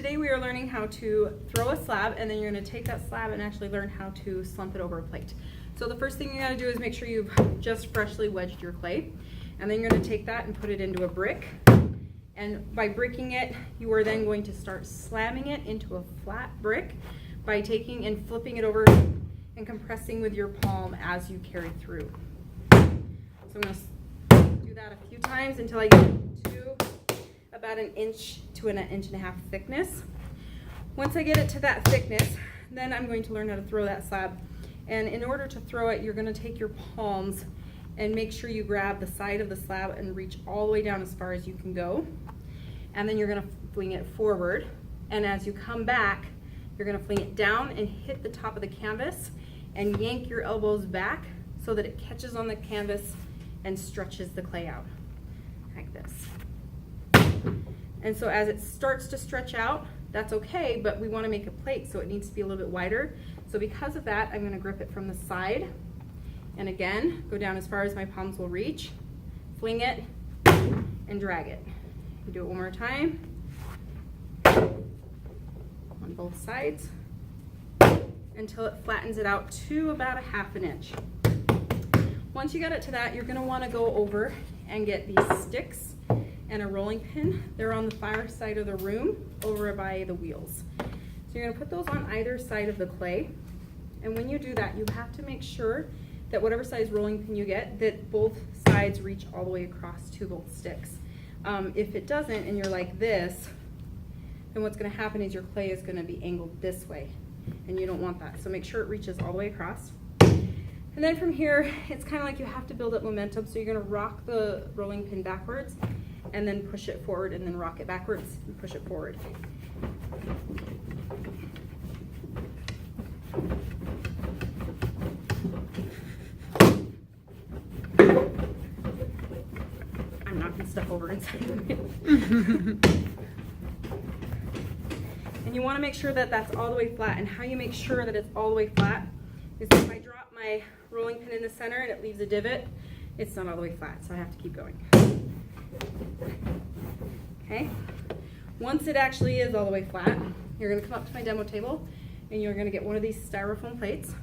Today we are learning how to throw a slab, and then you're going to take that slab and actually learn how to slump it over a plate. So the first thing you got to do is make sure you've just freshly wedged your clay, and then you're going to take that and put it into a brick. And by bricking it, you are then going to start slamming it into a flat brick by taking and flipping it over and compressing with your palm as you carry through. So I'm going to do that a few times until I get to about an inch to an inch and a half thickness. Once I get it to that thickness, then I'm going to learn how to throw that slab. And in order to throw it, you're going to take your palms and make sure you grab the side of the slab and reach all the way down as far as you can go. And then you're going to fling it forward. And as you come back, you're going to fling it down and hit the top of the canvas and yank your elbows back so that it catches on the canvas and stretches the clay out like this. And so as it starts to stretch out, that's okay, but we want to make a plate, so it needs to be a little bit wider. So because of that, I'm going to grip it from the side, and again, go down as far as my palms will reach, fling it, and drag it. Do it one more time, on both sides, until it flattens it out to about a half an inch. Once you get it to that, you're going to want to go over and get these sticks and a rolling pin. They're on the far side of the room over by the wheels. So you're going to put those on either side of the clay. And when you do that, you have to make sure that whatever size rolling pin you get, that both sides reach all the way across to both sticks. If it doesn't and you're like this, then what's going to happen is your clay is going to be angled this way, and you don't want that. So make sure it reaches all the way across. And then from here, it's kind of like you have to build up momentum. So you're going to rock the rolling pin backwards and then push it forward, and then rock it backwards and push it forward. I'm knocking stuff over inside of it. And you want to make sure that that's all the way flat. And how you make sure that it's all the way flat is if I drop my rolling pin in the center and it leaves a divot, it's not all the way flat, so I have to keep going. Okay, once it actually is all the way flat, you're going to come up to my demo table and you're going to get one of these styrofoam plates,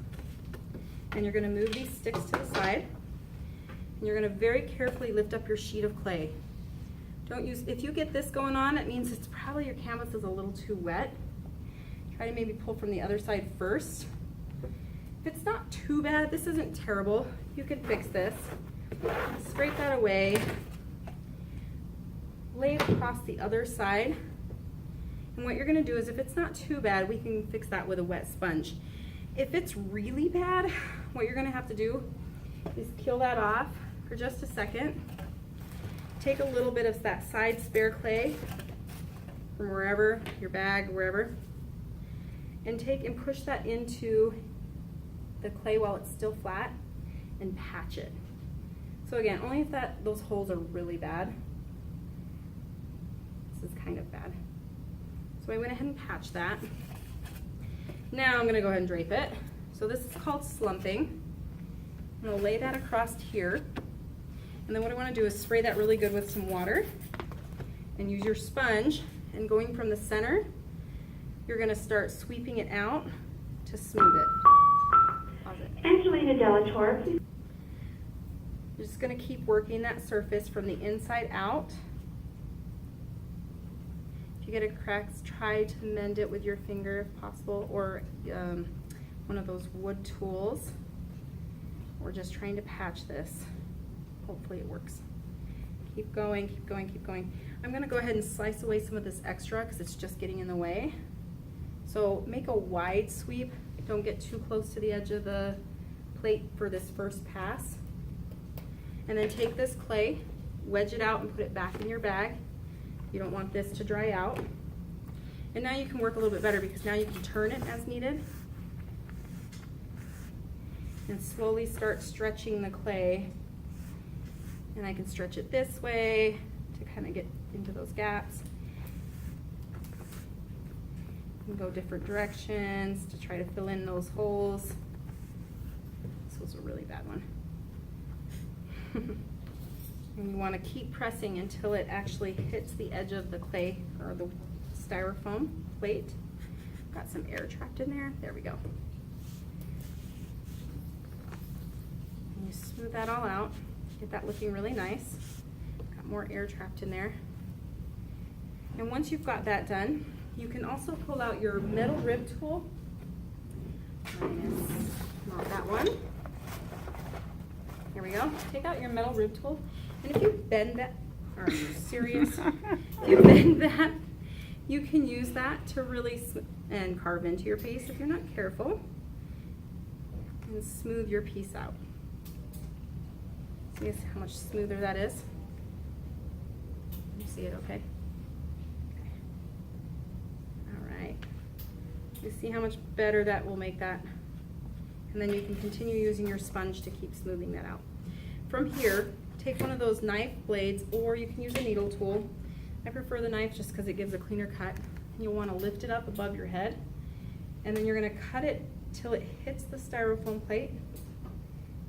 and you're going to move these sticks to the side, and you're going to very carefully lift up your sheet of clay. Don't use, if you get this going on, it means it's probably your canvas is a little too wet. Try to maybe pull from the other side first. If it's not too bad, this isn't terrible, you can fix this. Scrape that away. Lay it across the other side, and what you're going to do is, if it's not too bad, we can fix that with a wet sponge. If it's really bad, what you're going to have to do is peel that off for just a second. Take a little bit of that side spare clay from wherever, your bag, wherever, and take and push that into the clay while it's still flat and patch it. So again, only if those holes are really bad. This is kind of bad. So I went ahead and patched that. Now I'm going to go ahead and drape it. So this is called slumping. I'm going to lay that across here. And then what I want to do is spray that really good with some water and use your sponge, and going from the center, you're going to start sweeping it out to smooth it. Pause it. Angelina Delatorre. You're just going to keep working that surface from the inside out. If you get a crack, try to mend it with your finger if possible, or one of those wood tools. We're just trying to patch this. Hopefully it works. Keep going, keep going, keep going. I'm going to go ahead and slice away some of this extra because it's just getting in the way. So make a wide sweep. Don't get too close to the edge of the plate for this first pass. And then take this clay, wedge it out, and put it back in your bag. You don't want this to dry out. And now you can work a little bit better because now you can turn it as needed. And slowly start stretching the clay. And I can stretch it this way to kind of get into those gaps. And go different directions to try to fill in those holes. This was a really bad one. And you want to keep pressing until it actually hits the edge of the clay or the styrofoam plate. Got some air trapped in there. There we go. And you smooth that all out. Get that looking really nice. Got more air trapped in there. And once you've got that done, you can also pull out your metal rib tool. Minus not that one. Here we go. Take out your metal rib tool. And if you bend that, are you serious? If you bend that, you can use that to really and carve into your piece if you're not careful. And smooth your piece out. See how much smoother that is? You see it okay? All right. You see how much better that will make that? And then you can continue using your sponge to keep smoothing that out. From here, take one of those knife blades, or you can use a needle tool. I prefer the knife just because it gives a cleaner cut. You'll want to lift it up above your head, and then you're going to cut it till it hits the styrofoam plate,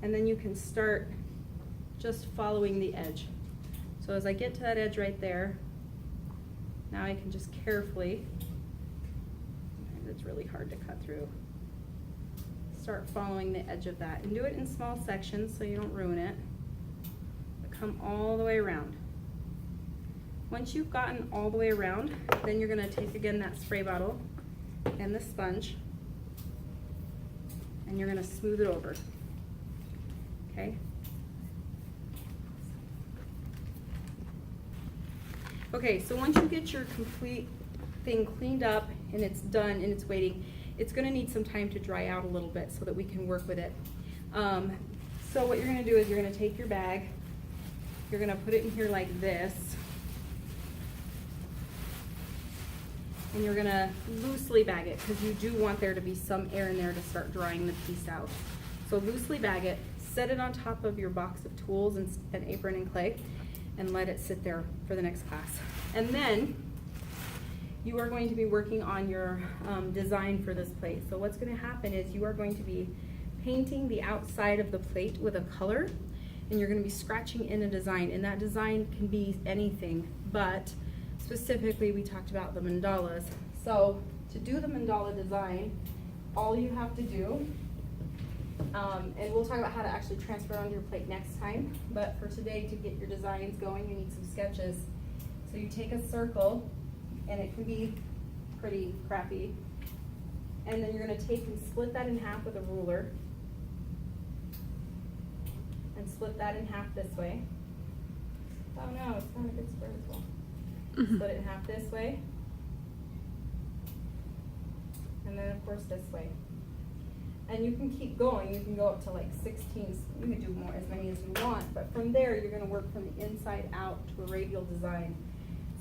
and then you can start just following the edge. So as I get to that edge right there, now I can just carefully, it's really hard to cut through, start following the edge of that, and do it in small sections so you don't ruin it, but come all the way around. Once you've gotten all the way around, then you're going to take again that spray bottle and the sponge, and you're going to smooth it over. Okay? Okay, so once you get your complete thing cleaned up and it's done and it's waiting, it's going to need some time to dry out a little bit so that we can work with it. So what you're going to do is you're going to take your bag, you're going to put it in here like this, and you're going to loosely bag it because you do want there to be some air in there to start drying the piece out. So loosely bag it, set it on top of your box of tools and an apron and clay, and let it sit there for the next class. And then you are going to be working on your design for this plate. So what's going to happen is you are going to be painting the outside of the plate with a color, and you're going to be scratching in a design, and that design can be anything, but specifically we talked about the mandalas. So to do the mandala design, all you have to do, and we'll talk about how to actually transfer it onto your plate next time, but for today, to get your designs going, you need some sketches. So you take a circle, and it can be pretty crappy, and then you're going to take and split that in half with a ruler, and split that in half this way. Oh no, it's not a good square as well. Split it in half this way, and then of course this way. And you can keep going. You can go up to like 16. You can do more, as many as you want. But from there, you're going to work from the inside out to a radial design.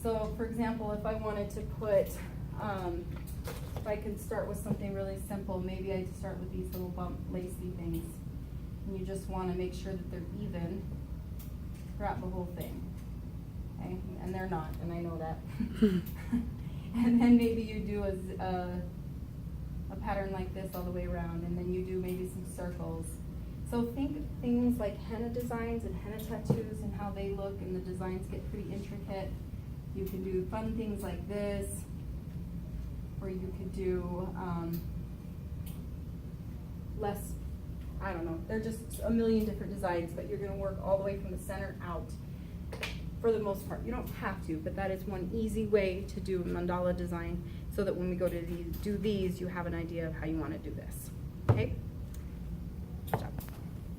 So, for example, if I wanted to put, if I could start with something really simple, maybe I'd start with these little bump lacy things. And you just want to make sure that they're even throughout the whole thing. Okay? And they're not, and I know that. And then maybe you do a pattern like this all the way around, and then you do maybe some circles. So think things like henna designs and henna tattoos and how they look, and the designs get pretty intricate. You can do fun things like this, or you could do less, I don't know, they're just a million different designs, but you're going to work all the way from the center out for the most part. You don't have to, but that is one easy way to do a mandala design, so that when we go to do these, you have an idea of how you want to do this. Okay?